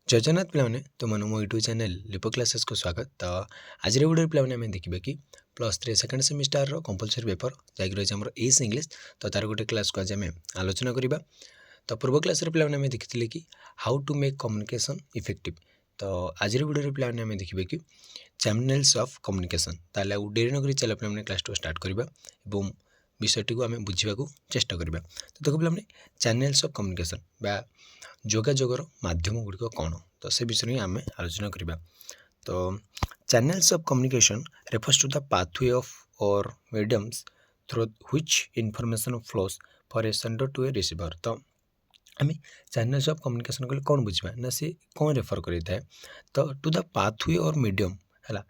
जय जगन्नाथ पिलाने तुम मो यूट्यूब चैनल लिपो क्लासेस को स्वागत। तो आज वीडियो पिलाने आम देखा कि +3 सेकेंड सेमिस्टर कंपलसरी पेपर जैक रही है एस इंग्लिश। तो तार गोटे क्लास को आज आम आलोचना करवा। तो पूर्व क्लास पिलाने देखी कि how to make communication effective. तो आज वीडियो पिलाने आम देखा कि चैनल्स ऑफ कम्युनिकेशन। ताले डेरी नक चल पे क्लास को स्टार्ट करवा और विषयटी को आम बुझा चेष्टा करवा। तो देखो पे चैनल्स ऑफ कम्युनिकेशन बा जोगाजोगर माध्यम गुड़िक कौन, तो से विषय ही आम आलोचना करवा। तो channels of communication refers to the pathway of और mediums through which information flows for a sender to a receiver. तो आम चैनल्स ऑफ कम्युनिकेशन कले कौन बुझा ना सी कौन रेफर करें, तो टू द पाथवे और मीडियम है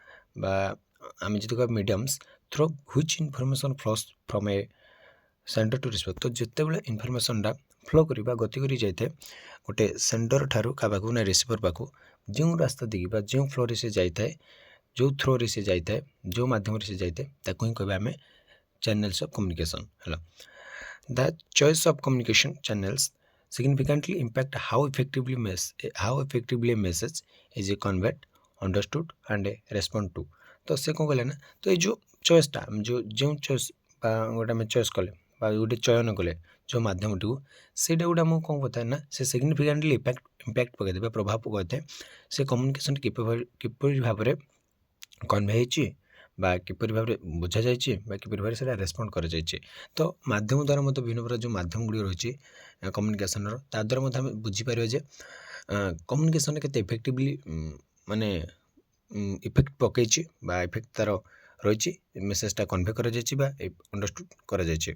आम जी कह mediums through which information flows from a sender to receiver. तो जिते बड़े इनफॉरमेशनटा फ्लो करवा गति कर जाए गोटे सेंडर ठारू क्या पाक ना रिसीवर पाक जो रास्ता देखा जो फ्लो से जाए जो थ्रो से जाए जो मध्यम से जाए ही कह आम चैनल्स ऑफ कम्युनिकेशन है। The choice of communication channels significantly impact how effectively message is a conveyed understood and a respond to. तो से कौन कहले ना, तो ये जो चॉइसटा जो चॉइस गोटे आम चॉइस कले गोटे चयन कले जो मध्यमटी को ସେଇଟା गोटे आमको कौन बताए ना से सिग्निफिकेंटली इम्पैक्ट पकड़ प्रभाव पकड़े से कम्युनिकेशन किपर भाव में कन्वे हो किपर भाव में बुझा जाए किपर भाव से रेस्पॉन्ड कर जाए। तो माध्यम द्वारा मतलब विभिन्न प्रकार जो माध्यम गुड़ी रही कम्युनिकेशन ता द्वारा आम बुझीपर जे कम्युनिकेशन के इफेक्टिवली माने इफेक्ट पकई इफेक्ट तार रही मेसेजटा कन्वे कर अंडरस्टूड कर जाए।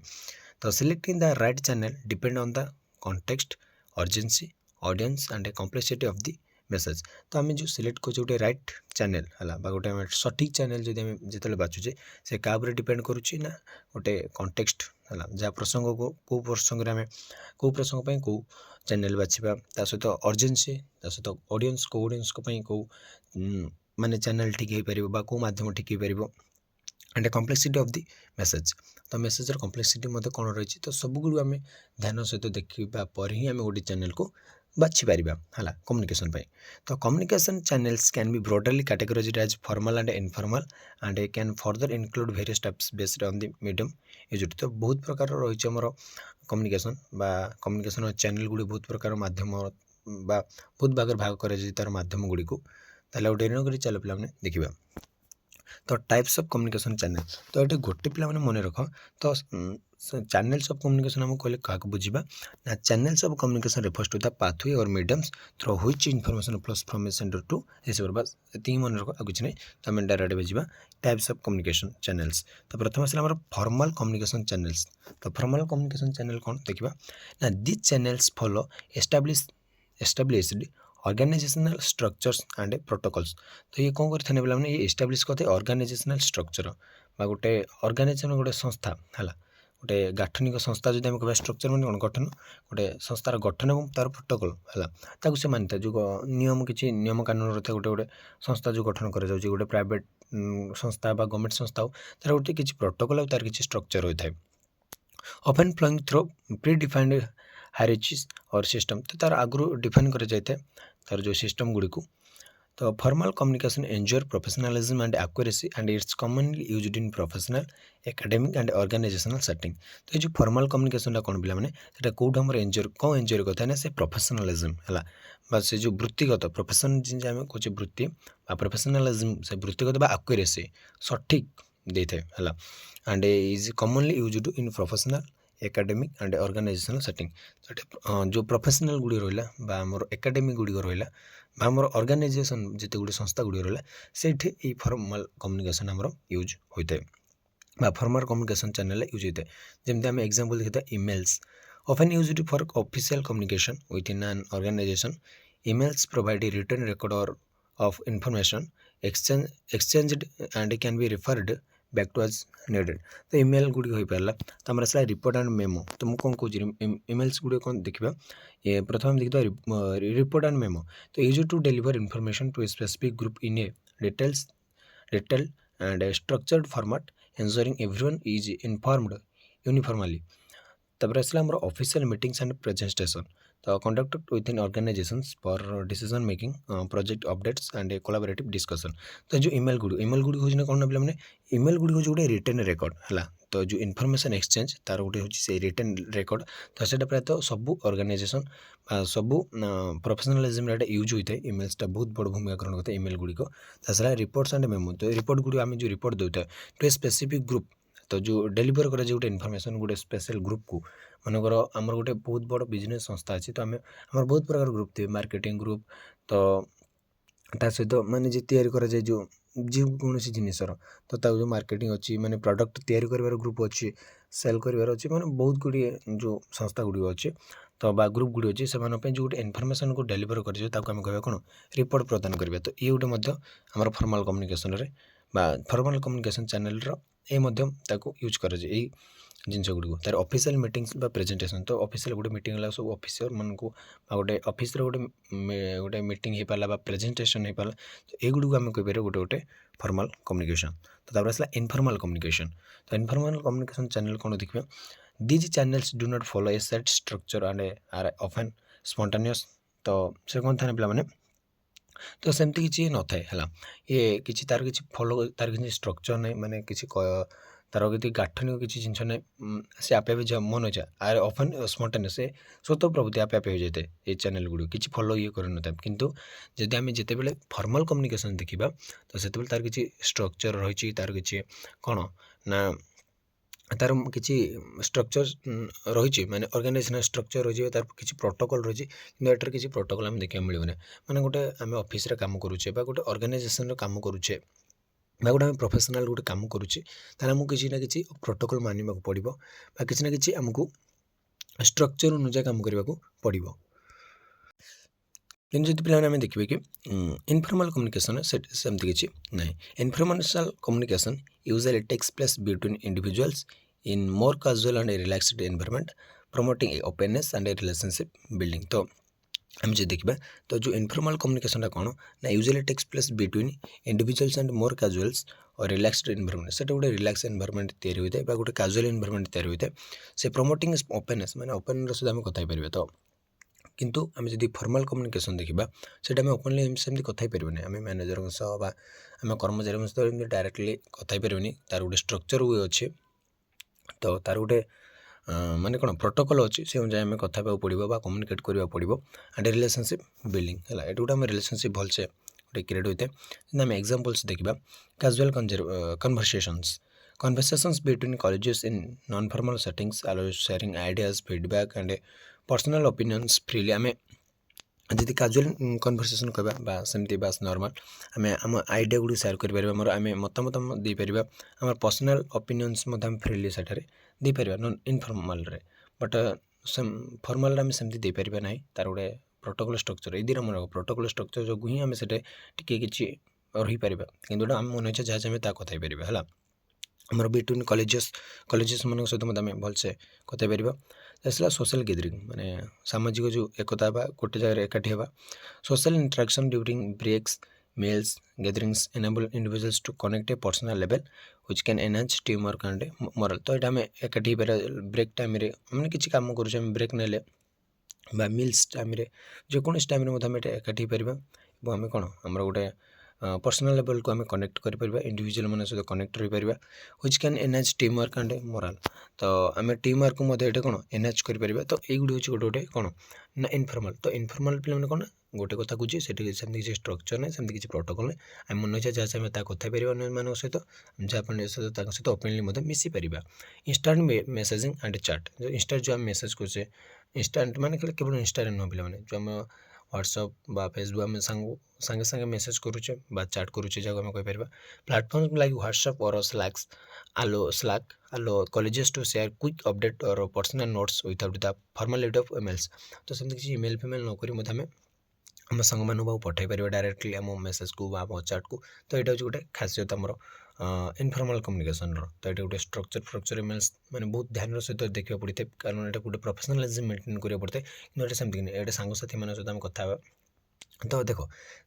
तो selecting the right channel depend on the context urgency audience and complexity of the message. तो आम जो सिलेक्ट कर गोटे राइट चैनल है गोटे सठिक चैनल जो जिते बाछुचे से क्या डिपेंड करुच्ची ना गोटे कॉन्टेक्स्ट है जहाँ प्रसंग को कौ प्रसंग आम कौ प्रसंग कौ चैनल बाछा ता सहित अर्जेन्सी ता सहित ऑडियंस को ऑडियंस कौ माने चैनल ठीक हो पार कौ मध्यम ठीक हो पार and complexity of the message. तो मेसेजर कम्प्लेक्सिटी मत कौन रही तो सबुग आम ध्यान सहित देखा पर ही आम गोटे चैनल को बाछि पारिबा है कम्युनिकेशन पाई। तो communication channels can be broadly categorised as formal and informal and can further include various types based on the medium used. तो बहुत प्रकार रही आमर कम्युनिकेशन चैनल गुड़ी बहुत प्रकार माध्यम बहुत भाग कर तार माध्यम गुड़ी को ताले गोटे कर चल पे देखा। तो टाइप्स ऑफ कम्युनिकेशन चैनल तो ये गोटे पे मन रख। तो चैनल्स ऑफ कम्युनिकेशन आम कहले क्या बुझा ना channels of communication refers to the pathway और mediums through which information flows from a sender to receiver. बस ये मन रख आ कुछ नहीं। तो आम डायरेक्ट बुझा टाइप्स ऑफ कम्युनिकेशन चैनल्स। तो प्रथम आस फॉर्मल कम्युनिकेशन चैनल्स। तो फॉर्मल कम्युनिकेशन चैनल कौन देखा ना this channels follow established organisational structures and protocols. तो ये कौन करते पे ये एस्टाब्लिश करते ऑर्गेनाइजेशनल स्ट्रक्चर गोटे ऑर्गेनाइजेशन गोटे संस्था है गोटे गाठनिक संस्था जो कह स्ट्रक्चर मैंने कौन गठन गोटे संस्थार गठन और तार प्रोटोकॉल है से मानी था जो नियम किसी नियम कानून रही गोटे गोटे संस्था जो गठन कर गोटे प्राइवेट संस्था गवर्नमेंट संस्था हो तार गोटे किसी प्रोटोकॉल और तार किसी स्ट्रक्चर होता है often flowing through predefined hierarchies और सिस्टम। तो तार आगु डिफाइन कर जाए तार जो सिस्टम गुड़ी को। तो formal communication enjoy professionalism and accuracy and it's commonly used in professional academic and organisational setting. तो ये जो फॉर्मल कम्युनिकेशन कौन पे मैंने कौट आम एंजॉय कौन एंजॉय करता है ना से प्रोफेशनलिज्म है बा से जो वृत्तिगत प्रोफेशन जिन कहे वृत्ति प्रोफेशनलिज्म से वृत्तिगत एक्यूरेसी सठिक देते है and is commonly used in professional academic and organisational setting. जो प्रोफेशनल गुड़ी रहा आमर एकेडमिक गुड़ी रहा आमर ऑर्गेनाइजेशन जिते गुड़ी संस्था गुड़ी रहा से फॉर्मल कम्युनिकेशन आमर यूज होता है फॉर्मल कम्युनिकेशन चैनल यूज होता है। जमी आम एग्जांपल देखते emails often used for official communication within an organization. Emails provide written record और of information exchanged and can be referred back to as needed. तो email गुड़ी हो पारा तो आम आसला रिपोर्ट एंड मेमो। तो मुझे कौन कौन ईमेल्स गुड़ी कौन देखा ये प्रथम देखा रिपोर्ट एंड मेमो। तो use to deliver information to a specific group in a detail and structured format ensuring everyone is informed uniformly. तपर आसला ऑफिशियल मीटिंग्स एंड प्रेजेंटेशन। तो conducted within organizations for decision making project updates and collaborative discussion. तो जो email Gudi होची ना कोन पे माने email Gudi होची गोटे रिटन रिकॉर्ड हला। तो जो इनफॉरमेशन एक्सचेंज तार गोटे होची से रिटन रिकॉर्ड। तो सेटा प्राय तो सब ऑर्गेनाइजेशन सब प्रोफेशनलिज्म रे यूज होता है। ईमेल्सटा बहुत बड़ भूमिका ग्रहण करता है ईमेल गुड़ी को। ताछड़ा रिपोर्ट्स एंड मेमो। तो रिपोर्ट गुड़ी आम जो रिपोर्ट देता है टू ए स्पेसिफिक ग्रुप। तो जो डेलीवर करा गोटे इनफॉरमेशन गोटे स्पेशल ग्रुप को मनकर आमर गोटे बहुत बड़ बिजनेस संस्था अच्छी। तो आम आम बहुत प्रकार ग्रुप थे मार्केटिंग ग्रुप। तो ता सहित माने जे तैयारी करा जाए जो कौन जिनसर तो जो मार्केटिंग अच्छी माने प्रोडक्ट तैयारी कर ग्रुप अच्छी सेल कर अच्छी माने बहुत गुड़ी जो संस्था गुड़ी अच्छे। तो बा ग्रुप गुड़ी अच्छे से जो गोटे इनफॉरमेशन को डेलीवर कर आम कह कौन रिपोर्ट प्रदान करेंगे। तो ये गोटे आम फॉर्मल कम्युनिकेशन रे बा फॉर्मल कम्युनिकेशन चैनल यूज कर जिनस गुड़ी तार ऑफिशियल मीटिंग्स बा प्रेजेंटेशन। तो ऑफिशियल गोटे मीटिंग है सब ऑफिसर मन को गोटे ऑफिस गोटे गोटे मीटिंग हो पाला प्रेजेंटेशन हो पाला। तो ये गुड़ी आम कहीपर गोटे गोटे फॉर्मल कम्युनिकेशन। तो तापर आसला इनफॉर्मल कम्युनिकेशन। तो इनफॉर्मल कम्युनिकेशन चैनल कौन देखिए these channels do not follow a set structure and are often spontaneous. तो से कौन था पे तो सेमती किसी न थाए है ये किसी तार किसी फॉलो तार किसी स्ट्रक्चर नहीं माने किसी तार कि गाठनिक किसी जिन ना से आपे मन इच्छा आर ऑफन स्पॉन्टेनियस से स्वतः प्रवृत्ति आपे आपे हो जाए ये चैनल गुड़ी किसी फॉलो ये कर न था। किंतु जदि आम जिते फॉर्मल कम्युनिकेशन देखा तो से तार किसी स्ट्रक्चर रही तार किसी कौन ना तार किसी स्ट्रक्चर रही माने ऑर्गेनाइजेशनल स्ट्रक्चर रही तार किसी प्रोटोकॉल रही कि एटार किसी प्रोटोकॉल आम देखा मिलूनी माने गोटे आम ऑफिस रे काम करुचे गोटे ऑर्गेनाइजेशन काम करुचे गोटे आम प्रोफेशनल गोटे काम करुचे आमको किसी ना कि प्रोटोकॉल मानवा पड़ो किसी ना कि आमको स्ट्रक्चर अनुसार काम करने को पड़ो। कि जब पे देखिए कि इनफॉर्मल कम्युनिकेशन सेमती किसी ना informational communication usually takes place between individuals in more casual and relaxed environment promoting a openness and a relationship building. तो हम जो देखा तो जो इनफॉर्मल कम्युनिकेशन कौन ना usually takes place between individuals and more casuals और रिलैक्स्ड एनवायरनमेंट से गोटे रिलैक्स एनवायरनमेंट तैयारी होता है गोटे कैजुअल एनवायरनमेंट तैयारी होता है से प्रमोटिंग ओपननेस माने ओपन सहित आम कथा पारे। तो किंतु आम जब फॉर्मल कम्युनिकेशन देखा से ओपनली सेमती कथा पारे आम मैनेजर सह आम कर्मचारी सहित डायरेक्टली कथा पारे तार गोटे स्ट्रक्चर हुए अच्छे। तो तार गोटे माने कौन प्रोटोकॉल अच्छी से अनुसार आम कथा पड़ो कम्युनिकेट करने पड़ो एंड रिलेशनशिप बिल्डिंग है ये गोटे आम रिलेशनशिप भलसे गोटे क्रिएट होता है। आम एग्जांपल्स देखा casual conversations between colleges in non formal settings allow sharing ideas feedback and personal opinions freely. आम जब कैजुअल कन्वर्सेशन कहवा सेमती बास नॉर्मल आम आम आइडिया गुड़ी शेयर कर आम मतामत देपर आम पर्सनल ओपिनियंस फ्रीली सेठारे देपर नॉन इनफॉर्मल रे बट फॉर्मल आम सेमती देपर ना तार गोटे प्रोटोकॉल स्ट्रक्चर ये दिन मन प्रोटोकॉल स्ट्रक्चर जो ही आम से किसी रही पार कि आम मन इच्छा जहाँ चाहे कथा पार है आमर बिटवीन कॉलेजेस मान सहित आम भलसे कथा पार। आसला सोशल गैदरिंग माने सामाजिक जो एकता गोटे जगह एकाठी होगा social interaction during breaks meals gatherings enable individuals to connect a personal level which can enhance teamwork and moral। तो यहाँ आम एकाठी ब्रेक टाइम मैंने किसी काम करुचे ब्रेक नेले बा मिल्स टाइम जेकोसी टाइम एकाठी पार आम कौन आमर गोटे पर्सनल लेवल को आम कनेक्ट कर इंडिविजुअल मान सहित कनेक्ट रही पार which can enhance team work and morale. तो आम टीम वर्क को ये कौन एनहांस कर। तो ये गुड़ी हूँ गोटे गोटे कौन ना इनफॉर्मल। तो इनफॉर्मल पे कौन गोटे कथा कहे सेमती किसी स्ट्रक्चर ना सेमती किसी प्रोटोकॉल ना आम मन इच्छा जहाँ चाहे कथा पार अन्य सहित जहाँ सहित ओपनली मिसी पार। इंस्टांट मेसेजिंग एंड चैट जो इंस्टा जो आम मेसेज करें इंस्टांट माने केवल इंस्टा नुह पे जो आम व्हाट्सअप बा फेसबुक आम सांगे सांगे मेसेज करुचे बा चैट करुचे जहाँ आम कहीपर प्लेटफॉर्म लाइक व्हाट्सअप और स्लैक आलो colleagues to share quick update और personal notes without the formality of emails. तो सेमती किसी ईमेल फेमेल नक आम सांग मान पठे पार डायरेक्टली आम मेसेज को आम चैट को। तो यहाँ हूँ गोटे खासियत आमर इनफॉर्मल कम्युनिकेशन तो ये गोटे स्ट्रक्चर ईमेल्स मैंने बहुत ध्यान सहित देखा पड़ता है कारण ये गोटे प्रोफेशनलिज्म मेंटेन करा पड़ता है कि सेमती नहीं ये सांगसाथी मान सहित आम कथा तो देख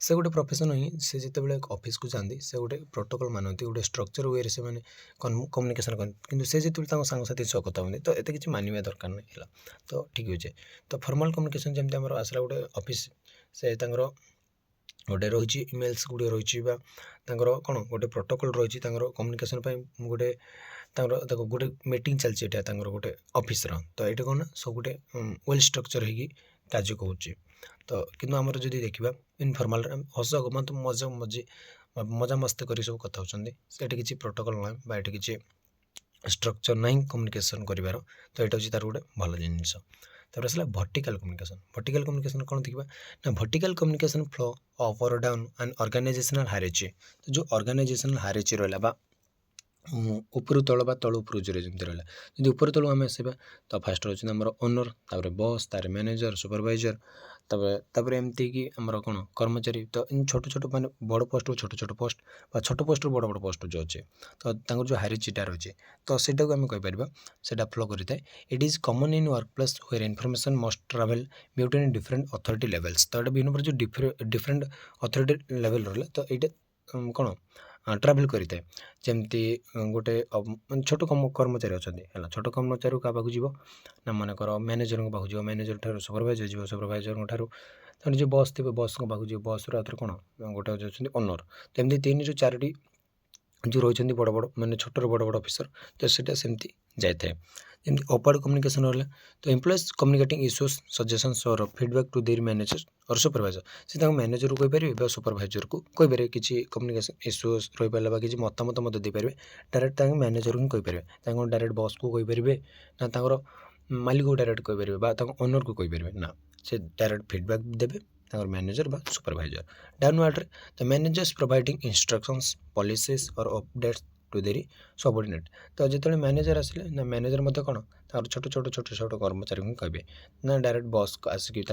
से गोटे प्रोफेशन ही से जिते ऑफिस को जाती से गोटे प्रोटोकॉल मानती गोटे स्ट्रक्चर वे से कम्युनिकेशन करते कि से जो सांगसाथी सह कथा हमें तो ये किसी मानवा दरकार नहीं है तो ठीक अच्छे तो फॉर्मल कम्युनिकेशन जमी आम आसला गोटे ऑफिस से गोटे रही इमेल्स गुड़े रही कौन गोटे प्रोटोकॉल रही कम्युनिकेशन गोटे देखो गोटे मीटिंग चलती गोटे ऑफिस तो ये कौन ना सब गोटे वेल स्ट्रक्चर हो कार्य करुच्ची तो किंतु आमर जदि देखा इनफर्माल हस मत मजा मजी मजा मस्ती कर सब कथा होती किसी प्रोटोकॉल ना ये किसी स्ट्रक्चर ना कम्युनिकेशन कर तो यहाँ हूँ तार गोटे भल जिनिस तापर आसला वर्टिकल कम्युनिकेशन कौन देखा ना वर्टिकल कम्युनिकेशन फ्लो अप और डाउन एंड ऑर्गेनाइजेशनल हायरार्ची तो जो ऑर्गेनाइजेशनल हायरार्ची रहा उपरू तल तल उपरू जोरे जमी रहा जब ऊपर तलू आम आसवा तो फास्ट रोच आम ओनर तापर बॉस तार मैनेजर सुपरवाइजर तापर एमती कि आमर कौन कर्मचारी तो छोट छोट माने बड़ पोस्ट छोट छोट पोस्ट छोट पोस्ट बड़ बड़ पोस्ट जो अच्छे तो जो हायरार्चीटा रही तो सेटा को आम कहीपर से फ्लो करता है it is common in workplace where information must travel between different authority levels तो ये विभिन्न प्रकार जो डिफरेंट अथॉरिटी लेवल रहा तो ये कौन ट्राभेल करें जमती गोटे छोट कर्मचारी अच्छा है छोट कर्मचारी क्या पाक जीव ना मनकर मैनेजर पाक जीव मैनेजर ठार सुपरवाइजर जीव सुपरवाइजर ठार जो बस थे बस पाक जीव बस रे कौन गोटे अच्छा ओनर तो एमती 3 ରୁ 4ଟି जो रही बड़ बड़ माने छोटर बड़ बड़ ऑफिसर तो सीटा सेमती जाए जमी अपवर्ड कम्युनिकेशन रहा तो एम्प्लॉइज कम्युनिकेटिंग इश्यूज सजेशंस और फीडबैक टू देयर मैनेजर और सुपरवाइजर से मैनेजर को कहीपर सुपरवाइजर को कहीपर किसी कम्युनिकेशन इश्यूज रही पारे कि मतामत मत देपारे डायरेक्ट मैनेजर को कहीपर डायरेक्ट बस को कहीपर ना मालिक को डायरेक्ट कहीपर ओनर को कहीपर ना से डायरेक्ट फीडबैक देवे मैनेजर बा supervisor downward the managers providing instructions policies और अपडेट्स टू देरी सबऑर्डिनेट तो जो मैनेजर आसिले ना मैनेजर मत कौन छोट छोट छोट छोट कर्मचारी को कहे ना डायरेक्ट बस आसिक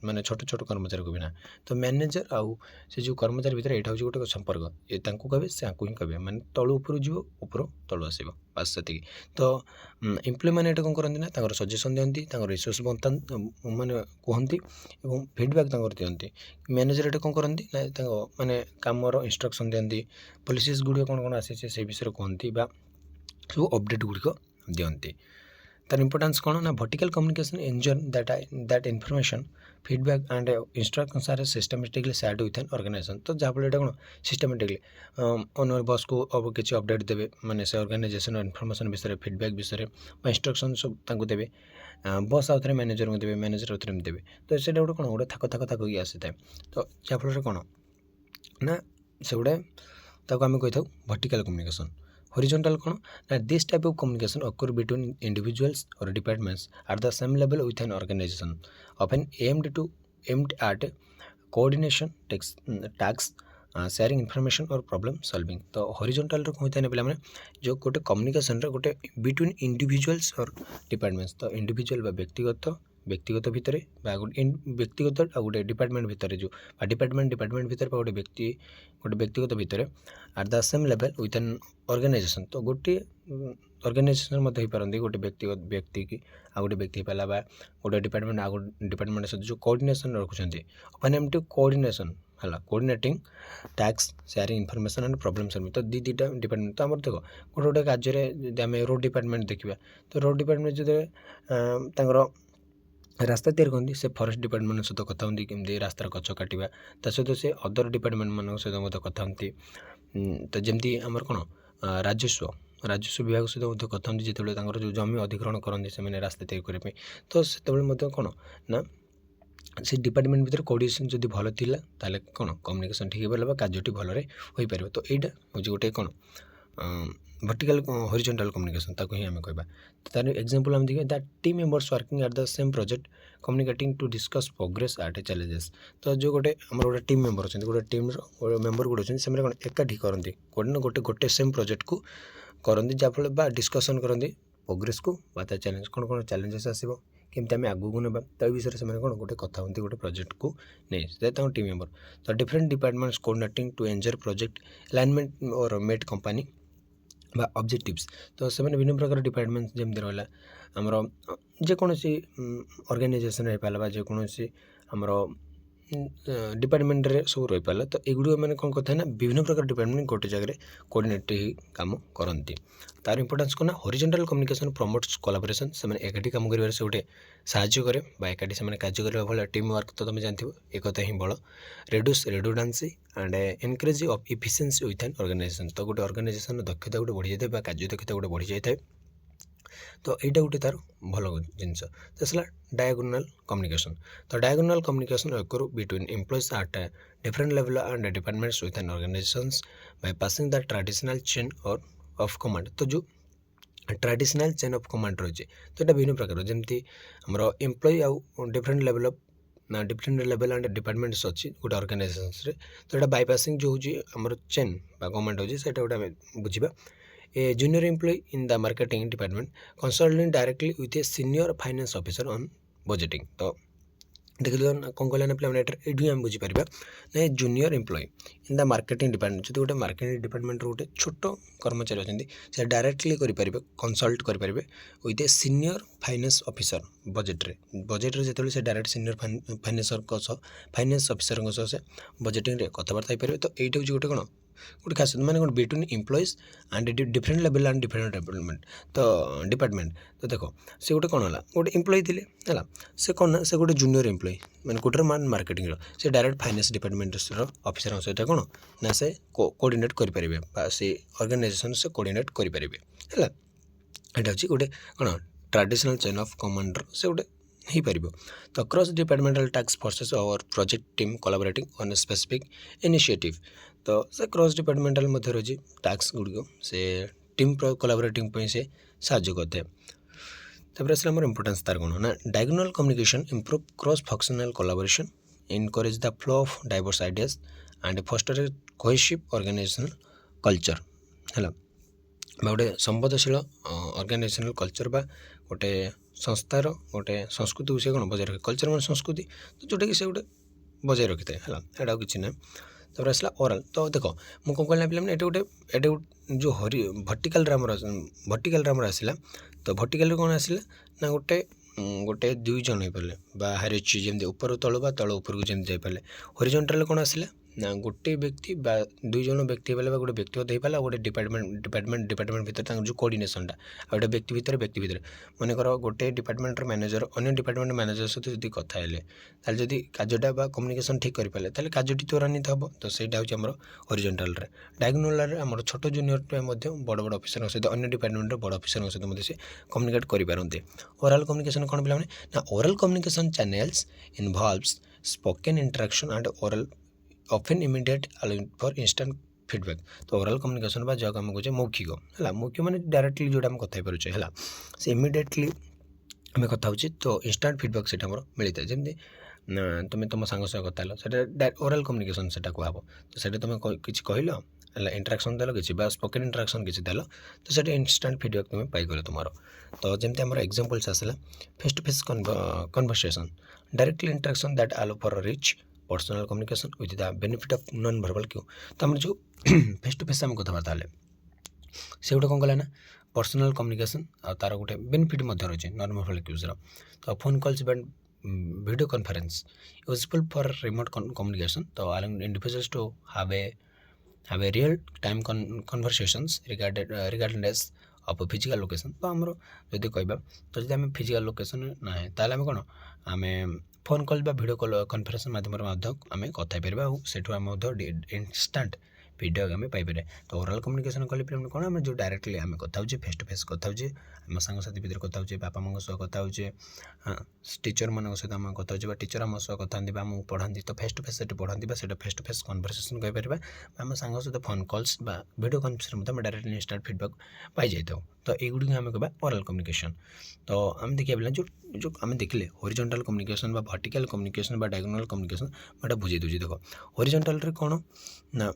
माने छोट छोट कर्मचारी को भी ना तो मैनेजर आउ से जो कर्मचारी भितर यहाँ हूँ गोटे संपर्क ये कहे से ही कहे माने तलू ऊपर जीव ऊपर तलू आसो बास से तो एम्प्लॉय मैंने कौन करती ना सजेसन दिखती रिसोर्स बता माने कहती और फीडबैक दिखती मैनेजर ये कौन करती ना माने कमर इंस्ट्रक्शन दिखती पॉलिसीज गुड़ कौन कौन आसी से विषय कहती सब अपडेट गुड़िक दिखती तार इंपोर्टेंस कौन ना vertical communication enjoy that information feedback and instructions are systematically shared with an organisation तो जहाँ फल कौन सिस्टमेटिकली ओनर बस को अब किसी अपडेट देवे माने से ऑर्गेनाइजेशन इनफॉरमेशन विषय फीडबैक विषय इंस्ट्रक्शन सब देवे बस आउ थे मैनेजर को देवे मैनेजर आउ थे देवे तो से गोटे कौन गोटे थाक थाक थाक आसी था तो जहाँ फल कौन ना से गुड़े आम कही था वर्टिकल कम्युनिकेशन हॉरिजॉन्टल कौन ना this type of communication occur between individuals or departments at the same level with an organization often aimed at coordination tasks sharing information और प्रॉब्लम सॉल्विंग तो हॉरिजॉन्टल कौन होता है पे जो गोटे कम्युनिकेशन गोटे बिटवीन इंडिविजुअल्स और डिपार्टमेंट्स तो इंडिविजुअल व्यक्तिगत भितर व्यक्तिगत आ गोटे डिपार्टमेंट भितर जो डिपार्टमेंट भितर गोटे व्यक्तिगत भितर at the same level with an organisation तो गोटे ऑर्गेनाइजेशन मत हो पारती गोटे व्यक्तिगत व्यक्ति की आ गोटे व्यक्ति पाला गोटे डिपार्टमेंट आ गोटे डिपार्टमेंट सहित जो कोऑर्डिनेशन रखुच्च अपन एमटी कोऑर्डिनेशन है coordinating tax sharing information and problem solving तो दुईटा डिपार्टमेंट तो आम देख गोटे गोटे कार्य आम रोड डिपार्टमेंट देखा तो रोड डिपार्टमेंट जो रास्ता तैयार करती से फॉरेस्ट डिपार्टमेंट सहित कथा होती कमी रास्तार गच काटा ता सहित से अदर डिपार्टमेंट मान सहित कथा होती तो जमती आमर कौन राजस्व विभाग सहित कथा होती जो जो जमी अधिग्रहण करते से रास्ता तैयार करने तो से कौन ना से डिपार्टमेंट भीतर कोऑर्डिनेशन जब भल थिला ताले कौन कम्युनिकेशन ठीक पारा कार्य भलरे हो पार तो यहाँ हूँ गोटे कौन वर्टिकल हॉरिजॉन्टल कम्युनिकेशन ताको ही आम कहबा तार एग्जांपल हम देखिए that team members working at the same project communicating to discuss progress at challenges तो जो गोटे आम गोटे टीम मेंबर अच्छे गोटे टीम मेंबर गुड अच्छे से कौन एकाठी करती गोटे ना गोटे गोटे सेम प्रोजेक्ट को करती जहाँफल बा डिस्कसन करती प्रोग्रेस को चैलेंज कौन कौन चैलेंजेस आसो केमती आम आगू ना तो विषय से कौन गोटे कथा होती गोटे प्रोजेक्ट को नहीं टीम मेंबर तो different departments coordinating to enjoy project alignment और मेट कंपनी ऑब्जेक्टिव्स तो से विभिन्न प्रकार डिपार्टमेंट जमी रहा आमर जेकोसी ऑर्गेनाइजेशन हो पारा जेकोसी आमर डिपार्टमेंट सब रही पाला तो एगुड़ी मैंने कौन कथा ना विभिन्न प्रकार डिपार्टमेंट गोटे जगह कोऑर्डिनेट ही काम करती तार इंपोर्टेंस कौन ना हॉरिजॉन्टल कम्युनिकेशन प्रमोट्स कोलाबोरेशन से एकाठी काम कर गोटे साहाय्य करे एकाठी से कार्य करने भाई टीम वर्क तो तुम जानते एकता ही बल reduce redundancy and encourage of efficiency with an organisation तो गोटे ऑर्गेनाइजेशन दक्षता गोटे बढ़ी जाए कार्य दक्षता गोटे बढ़ी जाए तो यहाँ गोटे तार भल जिनस तो डायगोनल कम्युनिकेशन तो diagonal communication occur between employees at a different level and departments within organizations by passing the traditional chain or of command तो जो ट्रेडिशनल चेन ऑफ कमांड रही तो यहाँ विभिन्न प्रकार जमी आमर एम्प्लॉय आउ different level of different level and departments अच्छी गोटे ऑर्गेनाइजेशंस तो यहाँ बाईपासिंग जो हूँ चेन कमांड होगी से गोटे बुझा A junior employee in the marketing department consulting directly with a senior finance officer on budgeting तो देख कौन कहला पे ये आम बुझीपर ना junior employee in the marketing department जो गोटे मार्केटिंग डिपार्टमेंट गोटे छोट कर्मचारी अच्छे से डायरेक्टली करेंगे कनसल्ट करेंगे with a senior finance officer बजेट्रे जो से डायरेक्ट सीनियर फाइनेंस ऑफिसर से बजेटिंग कथबार्ता हो पारे तो ये गोटे कौन गोटे खास मैंने कौन between employees and different level and different development तो डिपार्टमेंट तो देख से गोटे कौन है गोटे एम्प्लॉय थे है से कौन ना से गोटे जूनियर एम्प्लॉय मैंने गोटे मार्केटिंग से डायरेक्ट फाइनेंस डिपार्टमेंट ऑफिसर सहित कौन ना से कोऑर्डिनेट करेंगे से ऑर्गेनाइजेशन से कोऑर्डिनेट करेंगे है यहाँ हूँ गोटे कौन ट्रेडिशनल चेन ऑफ कमांडर से गोटे हो पार तो क्रॉस डिपार्टमेंटल टास्क फोर्सेस और project team collaborating on specific initiative तो से क्रॉस डिपार्टमेंटल मध्य रही टास्क गुड़िक से टीम कोलाबोरेटिंग से साहाय्य करते हैं आसला आम इंपोर्टेंस तार कौन ना diagonal communication improve cross functional collaboration encourage the flow of diverse ideas and foster a cohesive organisational culture है गोटे संवेदनशील ऑर्गेनाइजेशनल कल्चर बा गोटे संस्थार गोटे संस्कृति से कौन बजाय रखे कल्चर मान संस्कृति तो जोटा कि से गोटे बजाय रखी है यहाँ कि ना आसला ओराल तो देख मुझे कौन कहना पे ये जो भर्टिकल आमर आसला तो भर्टिकल कौन आसला ना गोटे गोटे दुई जन हो पारे बाहर जमी ऊपर तल तल ऊपर जमी जापारे हॉरिजॉन्टल कौन आसला ना गोटे व्यक्ति दुई जन व्यक्ति हो गोटे व्यक्तिगत हो पाला गोटे डिपार्टमेंट भितर जो कोऑर्डिनेशनटा गोटे व्यक्ति भितर मनकर गोटे डिपार्टमेंटर मैनेजर अन्य डिपार्टमेंट मैनेजर सहित जो कथा है जदि कार्यटा कम्युनिकेशन ठीक करें ताले कार्यटी त्वरान्वित हम तो सहीटा हूँ आम हॉरिजॉन्टल डायगोनल आम छोट जूनियर बड़ बड़ ऑफिसर सहित अन्य डिपार्टमेंट बड़ ऑफिसर सहित से कम्युनिकेट करेंगे ओराल कम्युनिकेशन कौन पे ना oral communication channels involves spoken interaction and oral often immediate for instant feedback तो ओरल कम्युनिकेशन बा जगह आम कहे मौखिक है मौखिक मैंने डायरेक्टली जोटा आम कथा पारे है से इमीडिएटली आम कथा हो तो इंस्टांट फीडबैक से मिलता है जमी तुम तुम सांग सह कथा ओरल कम्युनिकेशन से कह तो तुम किसी कहल इंटराक्शन देल कि स्पोकन इंटराक्शन किसी देल तो से इंस्टांट फीडबैक तुम पाइगल तुम तो जमी आम एग्जांपल्स आसला face to face conversation directly interaction that allow for rich personal communication with the benefit of non verbal cue तो आम जो फेस टू फेस आम कथबार्ता से गोटे कौन कला ना पर्सनल कम्युनिकेशन आ तार गोटे बेनिफिट रही नॉन वर्बल क्यूज तो phone calls video conference useful for remote communication तो allowing individuals to have a real time conversations regardless of physical location तो आमर जदि कहबा तो जब आम फिजिकल लोकेशन ना ताले आम कौन आम फोन कॉल बा वीडियो कॉल कॉन्फ्रेंस माध्यम आम कथा पार सेठू आम इंस्टांट फीडबैक आम पाइपर तो ओरल कम्युनिकेशन कले पे कौन आम जो डायरेक्टली आम कथा फेस टू फेस कथा आम सांगसाथी भितर कथा बापा माँ सह कथा टीचर मान सहित आम कथा टीचर आम सह कथा आम पढ़ाती तो फेस टू फेस से पढ़ाती फेस टू फेस कन्वर्सेशन कहीपर आम सांग सहित फोन कॉल्स वीडियो कॉन्फ्रेंस आम डायरेक्टली इंस्टांट फीडबैक पाई जाता तो युड़ी आम कह ओरल कम्युनिकेशन तो आम देखिए जो आम देखिले हॉरिजॉन्टल कम्युनिकेशन बा वर्टिकल कम्युनिकेशन बा डायगोनल कम्युनिकेशन मैं बुझे दूसरी देख हॉरिजॉन्टल कौन ना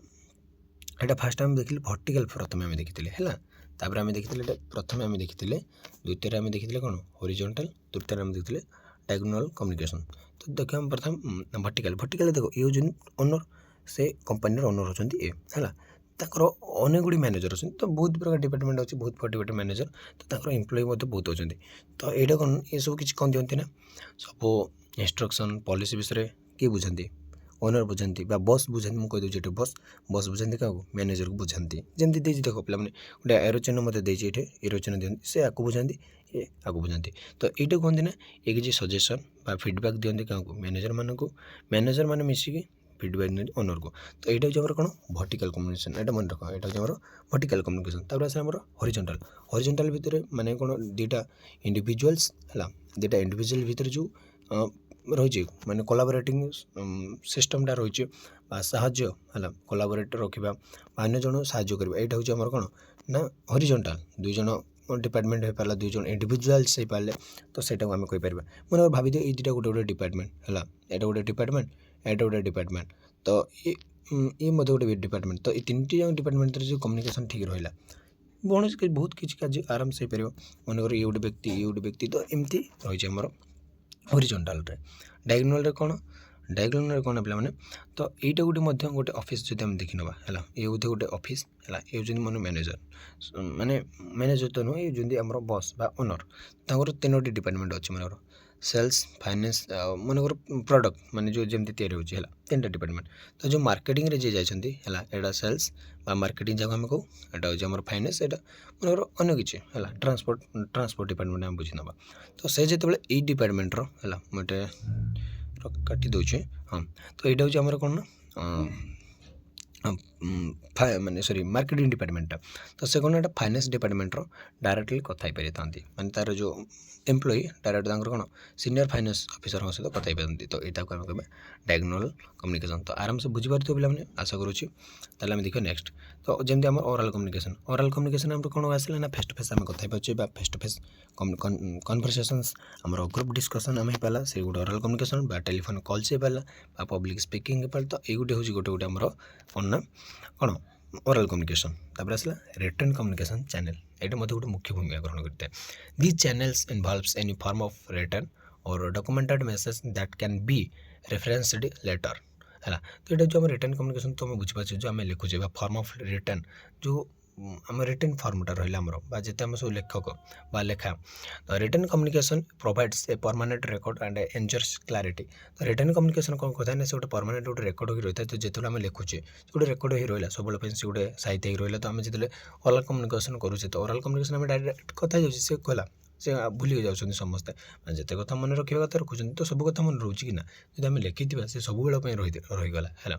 यहाँ फास्ट आम देखिले वर्टिकल प्रथम आम देखी है तापर आम देखी प्रथम आम देखी द्वितीय आम देखी कौन हॉरिजॉन्टल तृतीय आम देखी डायगोनल कम्युनिकेशन तो देखिए आम प्रथम वर्टिकल देखो ये जो ओनर से कंपनी ओनर होती है ताकर अनेक गुड़ी मैनेजर अच्छे तो बहुत प्रकार डिपार्टमेंट अच्छे बहुत प्रकार मैनेजर तो एम्प्लॉय बहुत अच्छे तो यहाँ कौन ये सब किसी कौन दिखती ना सब इंस्ट्रक्शन पॉलिसी विषय किए बुझाती ओनर बुझाती बस बुझाती मुझे कहीदे ये बस बुझाती क्या मैनेजर को बुझाती जमी देख पे गोटे एरो चिन्ह मत ये एरो चिन्ह दिखती से आपको बुझाती ये आपको बुझाती तो ये कहते ना ये किसी सजेसन बा फीडबैक दिखती क्या मैनेजर मैंने मिसिकी फीडबैक दिखती ओनर को तो यहाँ हूँ कौन वर्टिकल कम्युनिकेशन यहाँ मन रख यहाँ हूँ वर्टिकल कम्युनिकेशन तापर आस हॉरिजॉन्टल हॉरिजॉन्टल भितर माने कौन दुटा इंडिविजुअल्स है दुटा इंडिविजुअल भितर जो रही माने कोलाबोरेटिंग सिस्टमटा रही साहाଯ୍य है कोलाबोरेट रखा अन्य जन साहाଯ୍य करवा यहाँ हूँ आम कौन ना हॉरिजॉन्टल दुई जन डिपार्टमेंट हो पारा दुई जन इंडिविजुअल्स हो पारे तो सेटा आम कहीपर मन भाव दिए ये दुटा गोटे गोटे डिपार्टमेंट है यहाँ गोटे डिपार्टमेंट यहाँ गोटे डिपार्टमेंट तो ये गोटे डिपार्टमेंट तो ये तीन डिपार्टमेंट जो कम्युनिकेशन ठीक रहा बहुत बहुत किसी कार्य आराम से हो पार मनकर ये गोटे व्यक्ति तो एमती रही आमर हॉरिजॉन्टल डायगोनाल कौन डायगोनाल कौन पे तो यहाँ गोटे गोटे ऑफिस जो आम देखी नवा है ये गोटे ऑफिस है ये होती मन मैनेजर माने मैनेजर तो नुह ये जो आम बस बा ओनर तर तीनोटी डिपार्टमेंट अच्छे मनकर सेल्स फाइनेंस मनकर प्रोडक्ट माने जो जमी तैयारी होती है तीन डिपार्टमेंट तो जो मार्केटिंग रे जे जाती है यहाँ सेल्स बा मार्केटिंग जगह आम कहूँ यहाँ हूँ आम फाइनेंस यहाँ मनकर अन्य किसी है ट्रांसपोर्ट डिपार्टमेंट आम बुझी नवा तो से जो ये डिपार्टमेंटर है मुझे काटी दूचे हाँ तो यहाँ हूँ आम कौन माने सॉरी मार्केटिंग डिपार्टमेंट तो से कौन फाइनेंस डिपार्टमेंटर डायरेक्टली कथा पारि था माने तार जो एम्प्लॉई डायरेक्ट कौन सीनियर फाइनेंस ऑफिसर सहित कथा पारती तो यहाँ को कह डायगोनाल कम्युनिकेशन तो आराम से बुझीपार पे आशा करुँच ताल देखिए नेक्स्ट तो जमी आम ओराल कम्युनिकेशन आम कौन आसला ना फेस टू फेस आम कथा पाचे फेस टू फेस कन्भरसेसन्स आम ग्रुप डिस्कसन आम पाला से गोटे ओराल कम्युनिकेशन बा टेलीफोन कॉल से पाला बा पब्लिक स्पीकिंग पाला तो ये गोटे हूँ गोटे गोटे आमर कौन ना कौन ओराल कम्युनिकेशन तापर आसला रिटन कम्युनिकेशन चैनल ये मत गोटे मुख्य भूमिका ग्रहण करते हैं these channels involves any form of written और documented message that can be referenced later है तो यहाँ जो आम रिटर्न कम्युनिकेशन तो बुझीपारे जो आम लिखुचे फॉर्म ऑफ रिटर्न जो आम रिटर्न फॉर्मटा रहा आमर जिते आम सब लेखक बा लेखा तो written communication provides a permanent record and ensures clarity तो रिटर्न कम्युनिकेशन कौन कहता है से गोटे परमानेंट गोटे रेकर्ड हो रही है तो जिते आम लिखुचे गोटे रेकर्ड हो रहा सब से गोटे साहित्य हो रहा तो आम जिते ओराल कम्युनिकेशन करुचे तो ओराल कम्युनिकेशन आम डायरेक्ट कथा से कहला से भूली जाऊँ समस्ते जिते कथा मन रखा कथा रखुच्च तो सब कथा मन रोचे कि ना जो आम लिखि से सब बेल रहीगला है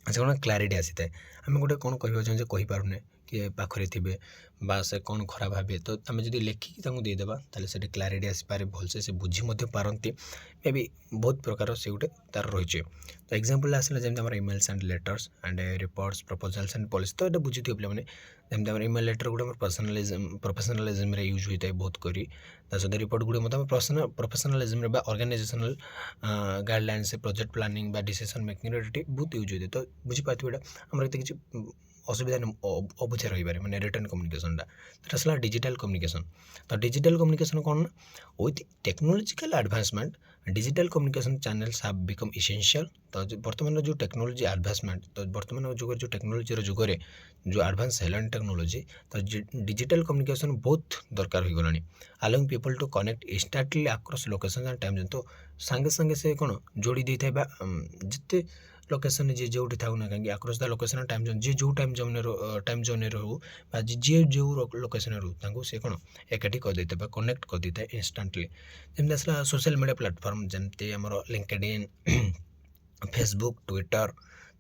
से कौन क्लारीटी आसी थाए आम गोटे कौन कह चाहूँ कहींपारे किए पाखे थे बा से कौन खराब भावे तो आम जब लिखिकी देदेबा ताले से क्लारीटी आसपे भलसे से बुझी पारती मे बी बहुत प्रकार से गोटे तार रही तो एग्जांपल आसला जमी आम emails and letters and reports proposals and policy तो ये बुझी पे मैंने जमी आम इमेल लेटर गुड़ा प्रोफेशनलिज्म यूज होता है बहुत करी सहित रिपोर्ट गुड़ा मतलब professionalism organisational guidelines project planning decision making बहुत यूज होता है तो बुझीपारे आम किसी असुविधा अबुझा रही है मैंने रिटर्न कम्युनिकेशनटा तो आसला डिजिटल कम्युनिकेशन तो डिजिटल कम्युनिकेशन कौन with technological advancement digital communication channels have become essential तो बर्तमान जो टेक्नोलॉजी एडवांसमेंट तो बर्तमान जुग जो टेक्नोलॉजी जुगरे जो एडवांस है टेक्नोलॉजी तो डिजिटल कम्युनिकेशन बहुत दरकार हो गलानी allowing people to connect instantly across location and time zone तो सांगे सांगे से कौन जोड़ी देता है जिते लोकेशन जी जो था ना कहीं across the location time zone जी जो टाइम जोन रो जी जो लोकेशन रो से कौन एकाठी कर देते कनेक्ट कर देता है इंस्टांटली जमी आसला सोशल मीडिया प्लेटफॉर्म जमती आम LinkedIn Facebook Twitter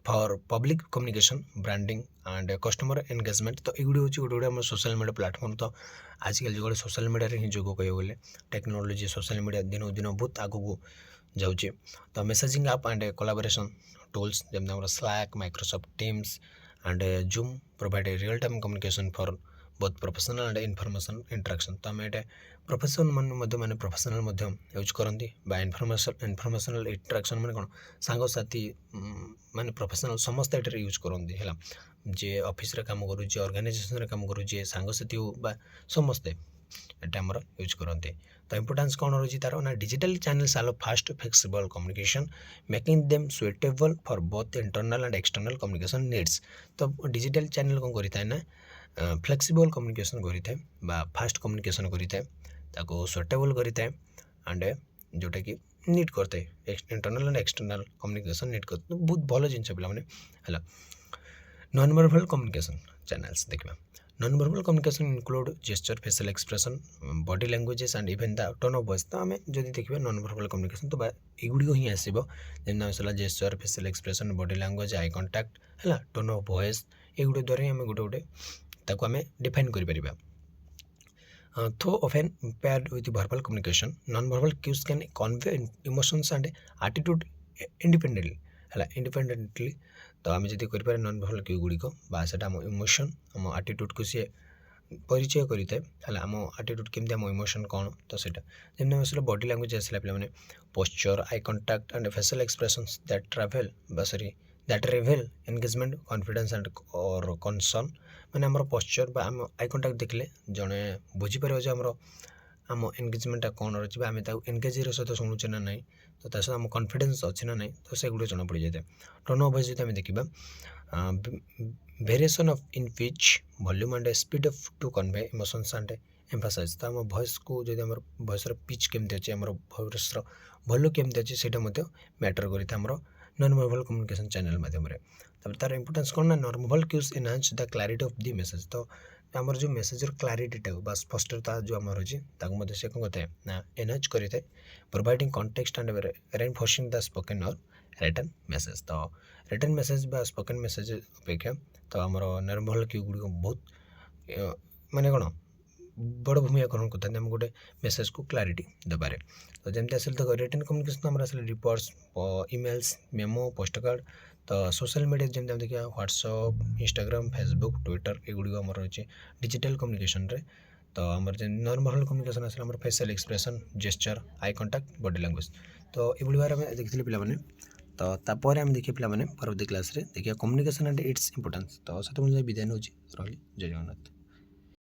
for public communication branding and customer engagement तो ये हूँ गोटे गोटे आम सोशल मीडिया प्लेटफॉर्म तो आजिकल जुग सोशल मीडिया हिं जुग कह गले टेक्नोलॉजी सोशल मीडिया दिन दिन बहुत आगू जाऊँचे तो messaging app and collaboration tools जमी Slack Microsoft Teams and Zoom provide real time communication for बहुत प्रोफेशनल एंड इनफॉरमेशन इंटरेक्शन तो आम ये प्रोफेशन मैंने प्रोफेशनल यूज करती इनफॉरमेशनल इंटरेक्शन मैंने कौन सांगसाथी माने प्रोफेशनल समस्त ये यूज करती है जे ऑफिस रे काम करुचे ऑर्गेनाइजेशन रे काम करुचे सांगसाथी हो बा समस्ते ये आमर यूज करते तो इम्पोर्टेंस कौन रही तार ना digital channels allow fast flexible communication making them suitable for both internal and external communication needs तो डिजिटल चैनल कौन करें ना फ्लेक्सिबल कम्युनिकेशन करें फास्ट कम्युनिकेशन करें सुइटेबल करें एंड जोटा कि नीड करते internal and external communication need करते बहुत भल जिन पे है नॉन वर्बल कम्युनिकेशन चैनल्स देखा non verbal communication include gesture facial expression body languages and even the tone of voice तो आम जब देखिए नॉन वर्बल कम्युनिकेशन तो युड़ ही आसो जमी gesture facial expression body language eye contact है टोन ऑफ वॉइस युड़ द्वारा ही आम गोटे गोटे ताको आम डिफाइन कर थो often paired with verbal communication non verbal cues can convey emotions and attitude independently है इंडिपेंडेंटली तो आम जब करें नॉन वर्बल क्यू गुड़िक आम इमोशन आम एटीट्यूड को सी परिचय करें है आम एटीट्यूड केमती आम इमोशन कौन तो सीटा जमी आसला बॉडी लैंग्वेज आसला पे posture eye contact and facial expressions that travel sorry that रिवेल engagement confidence and और कनसर्न मैंने आम पोस्चर आम आई कांटेक्ट देखले जड़े बुझीपर आम एंगेजमेंटा कौन रही आम एंगेजर सहित शुणुचे ना ना तो सहित आम कॉन्फिडेंस अच्छी ना ना तो से गुड़ जना पड़ जाए टोन ऑफ वॉइस जो देखा variation of in pitch volume and speed of to convey emotions and emphasise तो आम वॉइस को जब आम वॉइस पिच केमती अच्छे आम वॉइस वॉल्यूम केमती अच्छे से मैटर करता आम नॉन वर्बल कम्युनिकेशन चैनल माध्यम तार इंपोर्टेंस कौन ना non verbal cues enhance the clarity of the message तो आमर जो मेसेजर क्लारीटा बा स्पष्टता जो आम रही है से कौन करता ना एनहांस करता है providing context and reinforcing the spoken और रिटन मेसेज तो रिटन मेसेज बा स्पोकन मेसेज अपेक्षा तो आमर नॉन वर्बल क्यू गुड़ बहुत माने कौन बड़ भूमिका ग्रहण करते आम गोटे मेसेज को क्लारिटी देबारे तो जमी आस रिटन कम्युनिकेशन आम आस reports emails memo postcard तो सोशल मीडिया जमी देखिए व्हाट्सअप इंस्टाग्राम फेसबुक ट्विटर एगुड़ी आम रही डिजिटल कम्युनिकेशन रे तो आम नॉन वर्बल कम्युनिकेशन आसला facial expression gesture eye contact body language तो ये भाव में देखते पे तो तापर आम देखिए पे परवर्ती क्लास देखिए कम्युनिकेशन एंड इट्स इंपोर्टेंस तो से विदाय नौ रही जय जगन्नाथ।